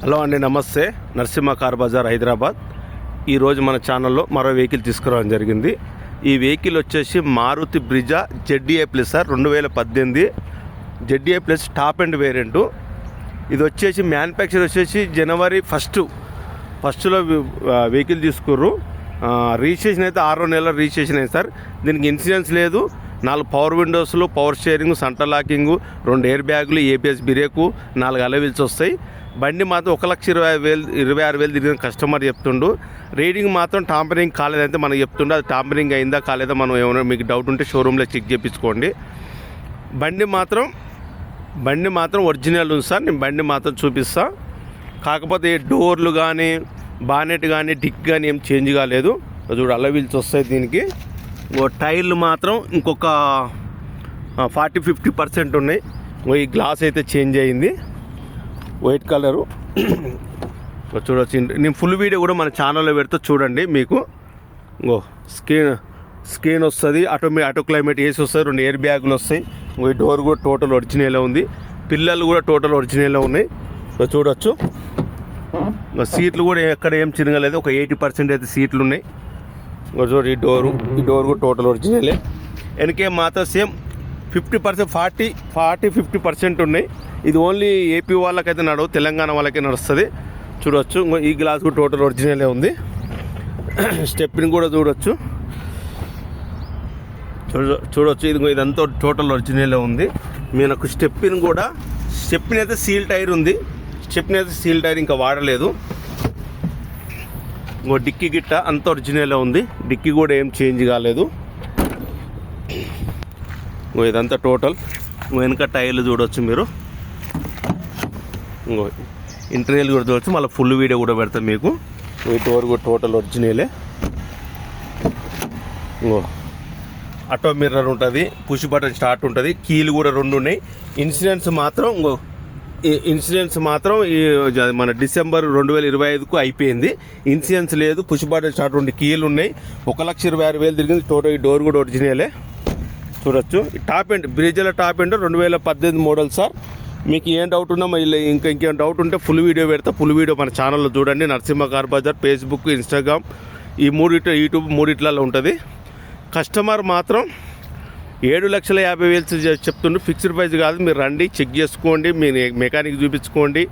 Hello అండి, నమస్తే. Narasimha car Bazar Hyderabad. ఈరోజు మన ఛానల్లో మరో వెహికల్ తీసుకురావడం జరిగింది. ఈ వెహికల్ వచ్చేసి Maruti Brezza ZDA plus sir, 2018 ZDA plus top and variant. ఇది వచ్చేసి మ్యానుఫ్యాక్చర్ వచ్చేసి జనవరి ఫస్ట్లో వెహికల్ తీసుకుర్రు. రిజిస్ట్రేషన్ అయితే 6 నెలల రిజిస్ట్రేషన్ అయింది సార్. దీనికి ఇన్సూరెన్స్ లేదు. 4 పవర్ విండోస్లు, power steering, centre locking, 2 air బ్యాగులు, ABS బ్రేకు, 4 అలవీల్స్ వస్తాయి. బండి మాత్రం 1,26,000 తిరిగిన కస్టమర్ చెప్తుండు. రీడింగ్ మాత్రం టాంపరింగ్ కాలేదంటే మనకు చెప్తుండే. అది టాంపరింగ్ అయిందా కాలేదా మనం ఏమైనా మీకు డౌట్ ఉంటే షోరూంలో చెక్ చేయించుకోండి. బండి మాత్రం ఒరిజినల్ ఉంది సార్. నేను బండి మాత్రం చూపిస్తా. కాకపోతే డోర్లు కానీ, బానెట్ కానీ, డిక్ కానీ ఏం చేంజ్ కాలేదు. చూడు, అలవీల్స్ వస్తాయి దీనికి. టైర్లు మాత్రం ఇంకొక 40-50% ఉన్నాయి. ఈ గ్లాస్ అయితే చేంజ్ అయింది, వైట్ కలరు. చూడవచ్చు. నేను ఫుల్ వీడియో కూడా మన ఛానల్లో పెడితే చూడండి. మీకు స్క్రీన్ వస్తుంది, ఆటో క్లైమేట్ ఏసీ వస్తుంది, 2 ఎయిర్ బ్యాగులు వస్తాయి. ఈ డోర్ కూడా టోటల్ ఒరిజినల్ ఉంది. పిల్లలు కూడా టోటల్ ఒరిజినల్ ఉన్నాయి. చూడవచ్చు. సీట్లు కూడా ఎక్కడ ఏం చిరగలేదు. ఒక 80% అయితే సీట్లు ఉన్నాయి. చూడు, ఈ డోర్ కూడా టోటల్ ఒరిజినలే. వెనకే మాత్రం సేమ్ 50%, 40-50% ఉన్నాయి. ఇది ఓన్లీ ఏపీ వాళ్ళకైతే నడవు, తెలంగాణ వాళ్ళకే నడుస్తుంది. చూడవచ్చు. ఈ గ్లాస్ కూడా టోటల్ ఒరిజినలే ఉంది. స్టెప్ని కూడా చూడవచ్చు. ఇదంతా టోటల్ ఒరిజినలే ఉంది. మీకు స్టెప్ని అయితే సీల్ టైర్ ఉంది. సీల్ టైర్ ఇంకా వాడలేదు. డిక్కీ గిట్ట అంత ఒరిజినలే ఉంది. డిక్కీ కూడా ఏం చేంజ్ కాలేదు. ఇదంతా టోటల్. వెనక టైర్లు చూడవచ్చు మీరు. ఇంటీరియర్ కూడా చూడవచ్చు. మళ్ళీ ఫుల్ వీడియో కూడా పెడతాం మీకు. ఈ డోర్ కూడా టోటల్ ఒరిజినలే. ఆటో మిర్రర్ ఉంటుంది, పుష్ బటన్ స్టార్ట్ ఉంటుంది. కీలు కూడా 2 ఉన్నాయి. ఇన్సూరెన్స్ మాత్రం మన డిసెంబర్ 2025కు అయిపోయింది. ఇన్సూరెన్స్ లేదు, పుష్ బటన్ స్టార్ట్ 2 కీలు ఉన్నాయి. 1,26,000 తిరిగింది టోటల్. ఈ డోర్ కూడా ఒరిజినలే. చూడొచ్చు. టాప్ ఎండ్ బ్రిడ్జ్ల టాప్ ఎండ్ 2018 మోడల్ సార్. మీకు ఏం డౌట్ ఉన్నా మళ్ళీ ఇంకేం డౌట్ ఉంటే ఫుల్ వీడియో పెడతా. ఫుల్ వీడియో మన ఛానల్లో చూడండి. Narasimha car Bazaar, Facebook, Instagram, ఈ యూట్యూబ్ మూడిట్లలో ఉంటుంది. కస్టమర్ మాత్రం 7,50,000 చెప్తుండ్రు. ఫిక్స్డ్ ప్రైస్ కాదు. మీరు రండి, చెక్ చేసుకోండి, మీ మెకానిక్ చూపించుకోండి.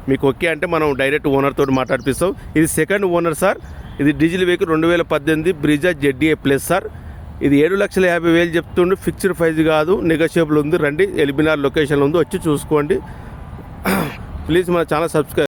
మీకు ఓకే అంటే మనం డైరెక్ట్ ఓనర్తో మాట్లాడిపిస్తాం. ఇది సెకండ్ ఓనర్ సార్. ఇది diesel vehicle 2018 Brezza ZDA plus sir. ఇది 7,50,000 చెప్తుండ్రు. ఫిక్స్డ్ ప్రైస్ కాదు, నెగోషియబుల్ ఉంది. రండి, ఎల్బినార్ లొకేషన్లో ఉంది, వచ్చి చూసుకోండి. ప్లీజ్ మన ఛానల్ సబ్స్క్రైబ్.